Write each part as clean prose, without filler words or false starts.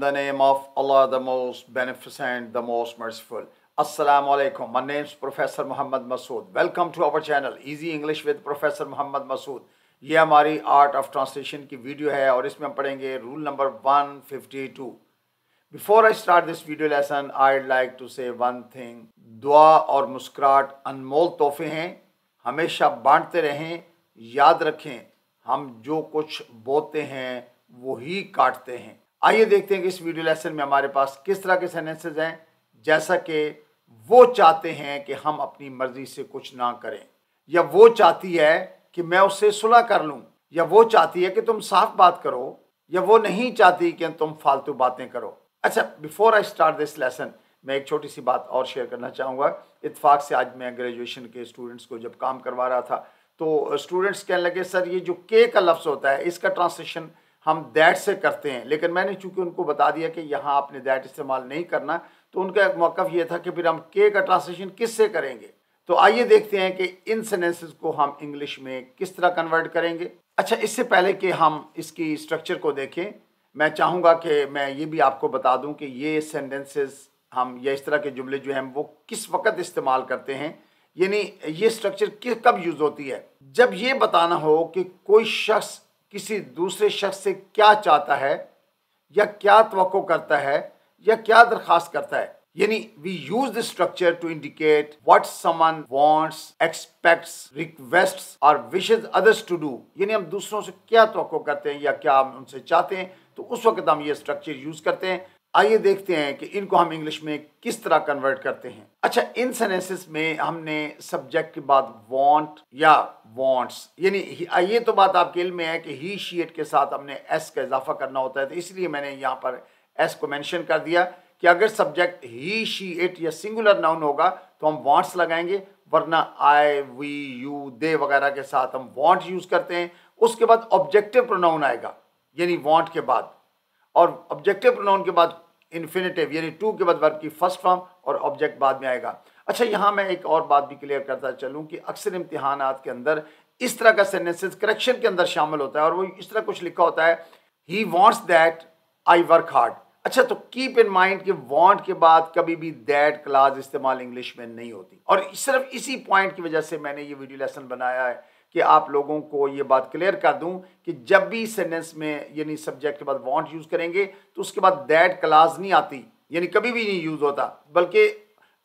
the name of Allah, the most beneficent, the most merciful. Assalamu alaikum. My name is Professor Muhammad Masood. Welcome to our channel Easy English with Professor Muhammad Masood. ये हमारी art of translation की video है और इसमें हम पढ़ेंगे rule number 152. Before I start this video lesson I like to say one thing. दुआ और मुस्कुराहट अनमोल तोहफे हैं. हमेशा बांटते रहें. याद रखें, हम जो कुछ बोते हैं वही काटते हैं. आइए देखते हैं कि इस वीडियो लेसन में हमारे पास किस तरह के सेंटेंसेस हैं. जैसा कि वो चाहते हैं कि हम अपनी मर्जी से कुछ ना करें, या वो चाहती है कि मैं उससे सुलह कर लूं, या वो चाहती है कि तुम साफ बात करो, या वो नहीं चाहती कि तुम फालतू बातें करो. अच्छा, before I start this lesson मैं एक छोटी सी बात और शेयर करना चाहूँगा. इत्तेफाक से आज मैं ग्रेजुएशन के स्टूडेंट्स को जब काम करवा रहा था तो स्टूडेंट्स कहने लगे, सर ये जो के का लफ्ज़ होता है इसका ट्रांसलेशन हम दैट से करते हैं. लेकिन मैंने चूंकि उनको बता दिया कि यहाँ आपने दैट इस्तेमाल नहीं करना, तो उनका एक मौक़िफ़ ये था कि फिर हम के का ट्रांसलेशन किस से करेंगे. तो आइए देखते हैं कि इन सेंटेंसेस को हम इंग्लिश में किस तरह कन्वर्ट करेंगे. अच्छा, इससे पहले कि हम इसकी स्ट्रक्चर को देखें, मैं चाहूँगा कि मैं ये भी आपको बता दूँ कि ये सेंटेंसेस हम या इस तरह के जुमले जो हैं वो किस वक्त इस्तेमाल करते हैं. यानी ये स्ट्रक्चर कब यूज़ होती है. जब ये बताना हो कि कोई शख्स किसी दूसरे शख्स से क्या चाहता है, या क्या तवक्को करता है, या क्या दरख्वास्त करता है. यानी we use this structure to indicate what someone wants, expects, requests और विशेस अदर्स टू डू. यानी हम दूसरों से क्या तवक्को करते हैं या क्या हम उनसे चाहते हैं, तो उस वक्त हम ये स्ट्रक्चर यूज करते हैं. आइए देखते हैं कि इनको हम इंग्लिश में किस तरह कन्वर्ट करते हैं. अच्छा, इन सेंटेंसेस में हमने सब्जेक्ट के बाद वांट या वांट्स, यानी ये तो बात आपके इल्म में है कि ही शी इट के साथ हमने एस का इजाफा करना होता है, तो इसलिए मैंने यहाँ पर एस को मेंशन कर दिया कि अगर सब्जेक्ट ही शी इट या सिंगुलर नाउन होगा तो हम वांट्स लगाएंगे, वरना आई, वी, यू, दे वगैरह के साथ हम वांट यूज करते हैं. उसके बाद ऑब्जेक्टिव प्रोनाउन आएगा, यानी वांट के बाद, और ऑब्जेक्टिव प्रोनाउन के बाद इन्फिनेटिव यानी टू के बाद वर्ब की फर्स्ट फॉर्म और ऑब्जेक्ट बाद में आएगा. अच्छा, यहाँ मैं एक और बात भी क्लियर करता चलूँ कि अक्सर इम्तिहानात के अंदर इस तरह का सेंटेंसेस करेक्शन के अंदर शामिल होता है और वो इस तरह कुछ लिखा होता है, he wants that I work hard. अच्छा, तो कीप इन माइंड कि वांट के बाद कभी भी दैट क्लाज इस्तेमाल इंग्लिश में नहीं होती. और सिर्फ इसी पॉइंट की वजह से मैंने ये वीडियो लेसन बनाया है कि आप लोगों को ये बात क्लियर कर दूं कि जब भी सेंटेंस में यानी सब्जेक्ट के बाद वांट यूज करेंगे तो उसके बाद दैट क्लाज नहीं आती, यानी कभी भी नहीं यूज होता, बल्कि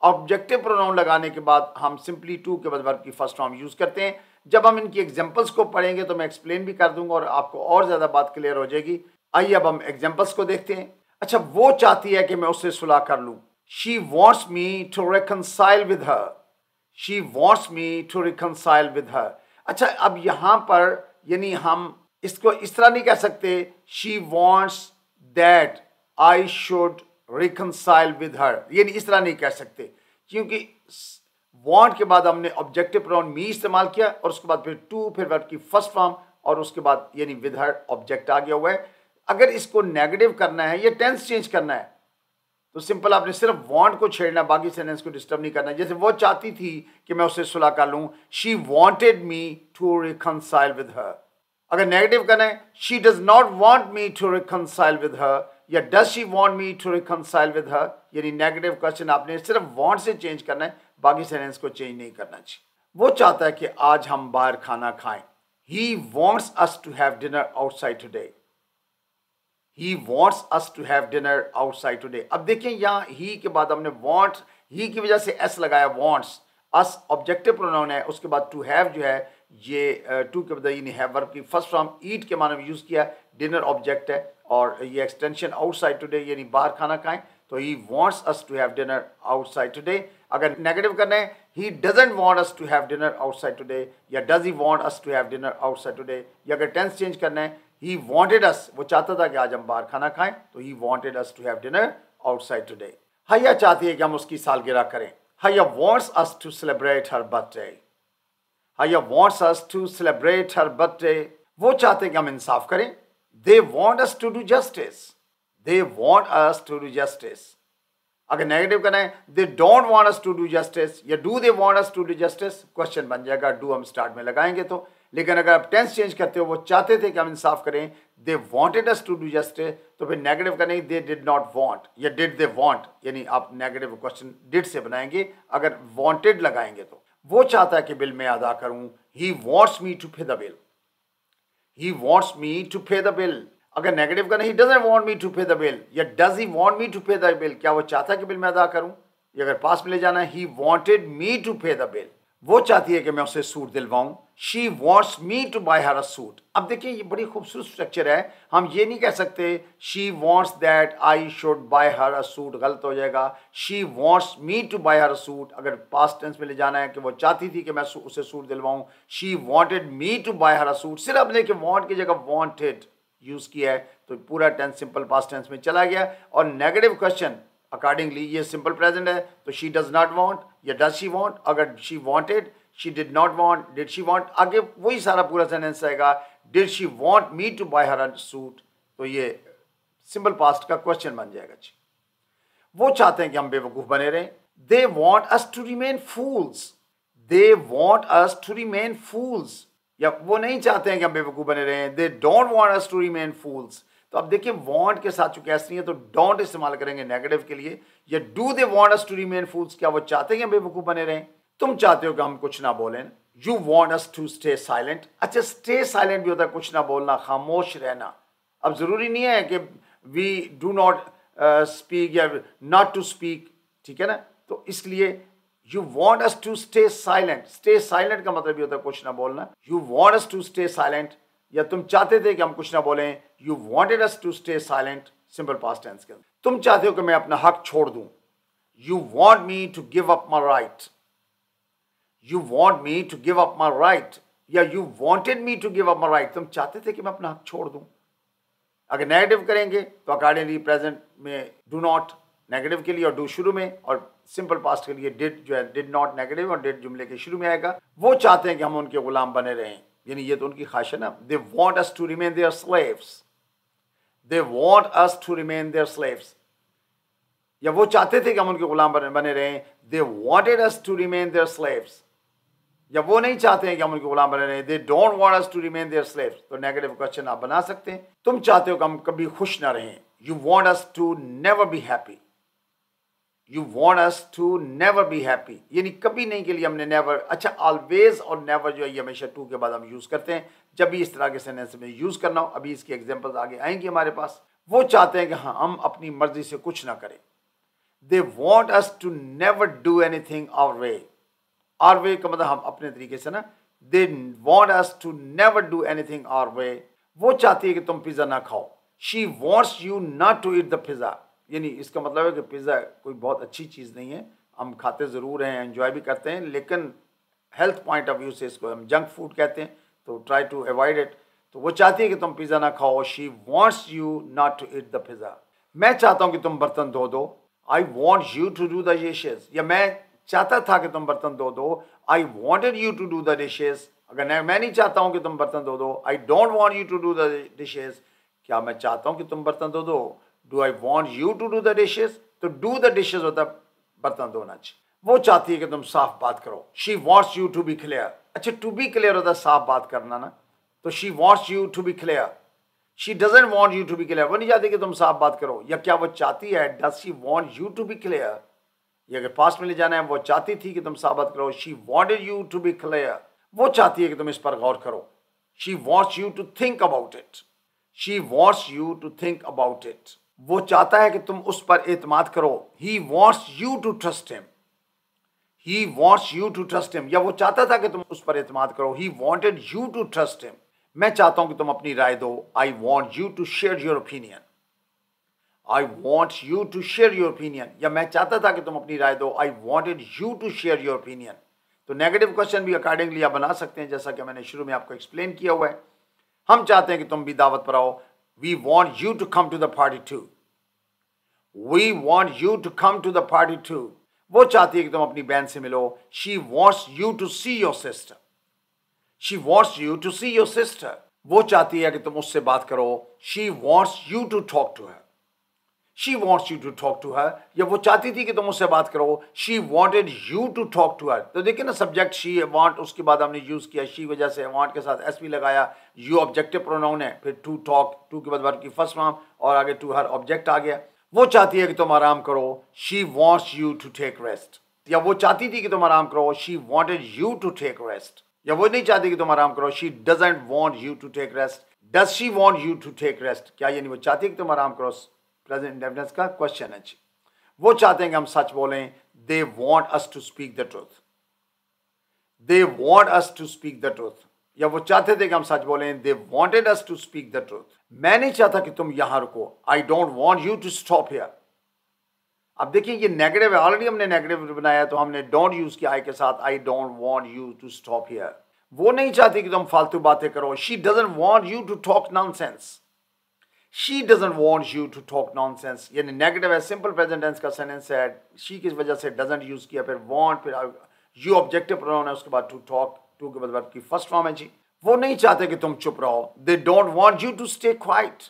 ऑब्जेक्टिव प्रोनाउन लगाने के बाद हम सिंपली टू के बाद वर्ब की फर्स्ट फॉर्म यूज करते हैं. जब हम इनकी एग्जांपल्स को पढ़ेंगे तो मैं एक्सप्लेन भी कर दूंगा और आपको और ज्यादा बात क्लियर हो जाएगी. आइए अब हम एग्जाम्पल्स को देखते हैं. अच्छा, वो चाहती है कि मैं उससे सुलह कर लूं. She wants me to reconcile with her. She wants me to reconcile with her. अच्छा, अब यहां पर यानी हम इसको इस तरह नहीं कह सकते she wants that I should reconcile with her, यानी इस तरह नहीं कह सकते, क्योंकि वॉन्ट के बाद हमने ऑब्जेक्टिव प्रोनाउन मी इस्तेमाल किया और उसके बाद फिर टू, फिर वर्ब की फर्स्ट फॉर्म और उसके बाद यानी विद हर ऑब्जेक्ट आ गया हुआ है. अगर इसको नेगेटिव करना है या टेंस चेंज करना है तो सिंपल आपने सिर्फ वांट को छेड़ना, बाकी सेंटेंस को डिस्टर्ब नहीं करना. जैसे वो चाहती थी कि मैं उससे सुलह कर लूं, she wanted me to reconcile with her. अगर नेगेटिव करना है, she does not want me to reconcile with her, या does she want me to reconcile with her, यानी नेगेटिव क्वेश्चन आपने सिर्फ वांट से चेंज करना है, बाकी सेंटेंस को चेंज नहीं करना चाहिए. वो चाहता है कि आज हम बाहर खाना खाएं. He wants us to have dinner outside today. He wants us to have dinner outside today. अब देखिए यहाँ ही के बाद हमने want, ही की वजह से s लगाया, wants. us ऑब्जेक्टिव प्रोनाउन है, उसके बाद to have जो है ये टू के बाद यानी have वर्ब की फर्स्ट फॉर्म eat के माने में यूज किया, डिनर ऑब्जेक्ट है और ये एक्सटेंशन outside today यानी बाहर खाना खाएं, तो he wants us to have dinner outside today. अगर नेगेटिव करना है, he doesn't want us to have dinner outside today, या does he want us to have dinner outside today. या अगर टेंस चेंज करना है, he wanted us, वो चाहता था कि आज हम बाहर खाना खाएं, तो he wanted us to have dinner outside today. हया चाहती है कि हम उसकी सालगिरह करें. हया wants us to celebrate her birthday. हया wants us to celebrate her birthday. वो चाहते हैं कि हम इंसाफ करें. They want us to do justice. They want us to do justice. अगर नेगेटिव करना है, they don't want us to do justice, या do they want us to do justice, question बन जाएगा, do हम स्टार्ट में लगाएंगे तो. लेकिन अगर आप टेंस चेंज करते हो, वो चाहते थे कि हम इंसाफ करें, they wanted us to do justice, तो फिर नेगेटिव का नहीं, दे डिड नॉट वांट या डिड दे वांट, यानी आप नेगेटिव क्वेश्चन डिड से बनाएंगे अगर वांटेड लगाएंगे तो। वो चाहता है कि बिल मैं अदा करूं, he wants me to pay the bill, he wants me to pay the bill. अगर नेगेटिव का नहीं, doesn't want me to pay the bill या does he want me to pay the bill, क्या वो चाहता है कि बिल मैं अदा करूं, ये अगर पास में ले जाना है, he wanted me to pay the bill, वो चाहती है कि मैं उसे सूट दिलवाऊं, she wants me to buy her a suit. अब देखिए ये बड़ी खूबसूरत स्ट्रक्चर है, हम ये नहीं कह सकते she wants that I should buy her a suit, गलत हो जाएगा। She wants me to buy her a suit, अगर पास्ट टेंस में ले जाना है कि वो चाहती थी कि मैं उसे सूट दिलवाऊं, she wanted me to buy her a suit. सिर्फ आपने कि वॉन्ट की जगह वॉन्टेड यूज किया है तो पूरा टेंस सिंपल पास्ट टेंस में चला गया। और नेगेटिव क्वेश्चन अकॉर्डिंगली ये सिंपल प्रेजेंट है, तो शी डज नॉट वांट या डज शी वांट, अगर she wanted, she did not want, did she want, आगे वही सारा पूरा सेंटेंस आएगा, did she want me to buy her a suit, तो ये सिंपल पास्ट का क्वेश्चन बन जाएगा। वो चाहते हैं कि हम बेवकूफ बने रहें, they want us to remain fools, they want us to remain fools, या वो नहीं चाहते हैं कि हम बेवकूफ बने रहें, they don't want us to remain fools. तो अब देखिए वांट के साथ चूंकि ऐसा नहीं है तो डोंट इस्तेमाल करेंगे नेगेटिव के लिए, या do they want us to remain fools, क्या वो चाहते हैं कि हम बेवकूफ बने रहें। तुम चाहते हो कि हम कुछ ना बोलें, you want us to stay silent. अच्छा, स्टे साइलेंट भी होता है कुछ ना बोलना, खामोश रहना। अब जरूरी नहीं है कि वी डू नॉट स्पीक या नॉट टू स्पीक, ठीक है ना। तो इसलिए you want us to stay silent, stay silent का मतलब ये होता है कुछ ना बोलना। You want us to stay silent, या तुम चाहते थे कि हम कुछ ना बोलें, you wanted us to stay silent, simple past tense के अंदर। तुम चाहते हो कि मैं अपना हक छोड़ दूं, you want me to give up my right, you want me to give up my right, या you wanted me to give up my right, तुम चाहते थे कि मैं अपना हक छोड़ दूं। अगर नेगेटिव करेंगे तो अकॉर्डिंगली प्रेजेंट में डू नॉट नेगेटिव के लिए और डू शुरू में, और सिंपल पास्ट के लिए डिड जो है डिड नॉट नेगेटिव और डिड जुमले के शुरू में आएगा। वो चाहते हैं कि हम उनके गुलाम बने रहें, यानी ये तो उनकी ख्वाहिश है ना। They want us to remain their slaves, they want us to remain their slaves, या वो चाहते थे कि हम उनके गुलाम बने रहें, they wanted us to remain their slaves, या वो नहीं चाहते हैं कि हम उनके गुलाम बने रहें, they don't want us to remain their slaves. तो नेगेटिव क्वेश्चन आप बना सकते हैं। तुम चाहते हो कि हम कभी खुश ना रहें, you want us to never be happy, you want us to never be happy, यानी कभी नहीं के लिए हमने नेवर। अच्छा, ऑलवेज और नेवर जो है ये हमेशा टू के बाद हम यूज करते हैं जब भी इस तरह के सेंटेंस में यूज करना हो। अभी इसकी एग्जांपल्स आगे आएंगी हमारे पास। वो चाहते हैं कि हाँ हम अपनी मर्जी से कुछ ना करें, they want us to never do anything our way, our way का मतलब हम अपने तरीके से ना, they want us to never do anything our way. वो चाहती है कि तुम पिज्जा ना खाओ, she wants you not to eat the pizza, यानी इसका मतलब है कि पिज्जा कोई बहुत अच्छी चीज़ नहीं है, हम खाते ज़रूर हैं, एंजॉय भी करते हैं, लेकिन हेल्थ पॉइंट ऑफ व्यू से इसको हम जंक फूड कहते हैं, तो ट्राई टू अवॉइड इट। तो वो चाहती है कि तुम पिज़्ज़ा ना खाओ, she wants you not to eat the pizza. मैं चाहता हूँ कि तुम बर्तन धो दो, I want you to do the dishes, या मैं चाहता था कि तुम बर्तन धो दो, I wanted you to do the dishes. अगर मैं नहीं चाहता हूँ कि तुम बर्तन धो दो, I don't want you to do the dishes, क्या मैं चाहता हूँ कि तुम बर्तन धो दो, do I want you to do the dishes, तो डू द डिशेस होता है बर्तन धोना। वो चाहती है कि तुम साफ बात करो, she wants you to be clear. अच्छा, टू बी क्लियर होता है साफ बात करना ना, तो she wants you to be clear, she doesn't want you to be clear, वो नहीं चाहती कि तुम साफ बात करो। या क्या वो चाहती है, does she want you to be clear, ये अगर पास्ट में ले जाना है, वो चाहती थी कि तुम साफ बात करो, she wanted you to be clear. वो चाहती है कि तुम इस पर गौर करो, she wants you to think about it, she wants you to think about it. वो चाहता है कि तुम उस पर एतमाद करो, he wants you to trust him, he wants you to trust him, या वो चाहता था कि तुम उस पर एतमाद करो, he wanted you to trust him. मैं चाहता हूं कि तुम अपनी राय दो, I want you to share your opinion, I want you to share your opinion, या मैं चाहता था कि तुम अपनी राय दो, I wanted you to share your opinion. तो नेगेटिव क्वेश्चन भी अकॉर्डिंगली आप बना सकते हैं, जैसा कि मैंने शुरू में आपको एक्सप्लेन किया हुआ है। हम चाहते हैं कि तुम भी दावत पर आओ, we want you to come to the party too, we want you to come to the party too. वो चाहती है कि तुम अपनी बहन से मिलो, she wants you to see your sister, she wants you to see your sister. वो चाहती है कि तुम उससे बात करो, she wants you to talk to her, she wants you to talk to her, या वो चाहती थी कि तुम उससे बात करो, she wanted you to talk to her. तो देखिए ना, सब्जेक्ट शी वॉन्ट, उसके बाद हमने यूज़ किया शी वजह से, वॉन्ट के साथ एस भी लगाया, यू ऑब्जेक्टिव प्रोनाउन है, फिर टू टॉक, टू के बाद वर्ब की फर्स्ट फॉर्म और आगे टू हर ऑब्जेक्ट आ गया। वो चाहती है कि तुम आराम करो, she wants you to take rest, या वो चाहती थी कि तुम आराम करो, she wanted you to take rest, या वो नहीं चाहती कि तुम आराम करो, she doesn't want you to take rest. Does she want you to take rest, क्या यानी वो चाहती है कि तुम आराम करो, प्रेजेंट इंडेफिनिट का क्वेश्चन है जी। वो चाहते हैं कि हम सच बोलें, they want us to speak the truth, they want us to speak the truth, या वो चाहते थे कि हम सच बोलें, they wanted us to speak the truth. मैं नहीं चाहता कि तुम यहां रुको, I don't want you to stop here. अब देखिए ये नेगेटिव है, ऑलरेडी हमने नेगेटिव बनाया तो हमने डोंट यूज किया आई के साथ, I don't want you to stop here. वो नहीं चाहती कि तुम फालतू बातें करो, she doesn't want you to talk nonsense, she doesn't want you to talk nonsense, यानी नेगेटिव है, सिंपल प्रेजेंट टेंस का सेंटेंस है, शी की वजह से डजंट यूज किया, फिर वांट, फिर यू ऑब्जेक्टिव प्रोनाउन है, उसके बाद टू टॉक, टू के बाद वर्ब की फर्स्ट फॉर्म है जी। वो नहीं चाहते कि तुम चुप रहो, they don't want you to stay quiet,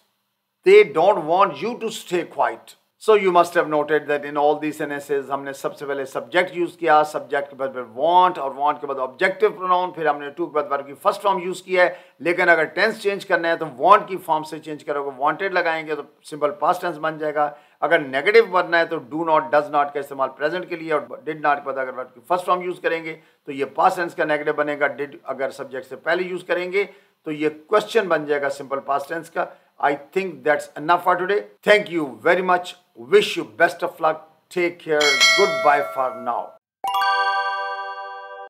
they don't want you to stay quiet. So you must have noted that in all these sentences हमने सबसे पहले सब्जेक्ट यूज किया, सब्जेक्ट के बाद want और want के बाद ऑब्जेक्टिव प्रोनाउन, फिर हमने टू के बाद वर्ब की फर्स्ट फॉर्म यूज किया है। लेकिन अगर टेंस चेंज करना है तो want की फॉर्म से चेंज करोगे, wanted लगाएंगे तो सिंपल पास्ट टेंस बन जाएगा। अगर नेगेटिव बनना है तो do not, does not का इस्तेमाल प्रेजेंट के लिए, और did not के बाद अगर वर्ब की फर्स्ट फॉर्म यूज करेंगे तो ये पास्ट टेंस का नेगेटिव बनेगा। did अगर सब्जेक्ट से पहले यूज करेंगे तो ये क्वेश्चन बन जाएगा सिंपल पास्ट टेंस का। I think that's enough for today. Thank you very much. Wish you best of luck. Take care. Goodbye for now.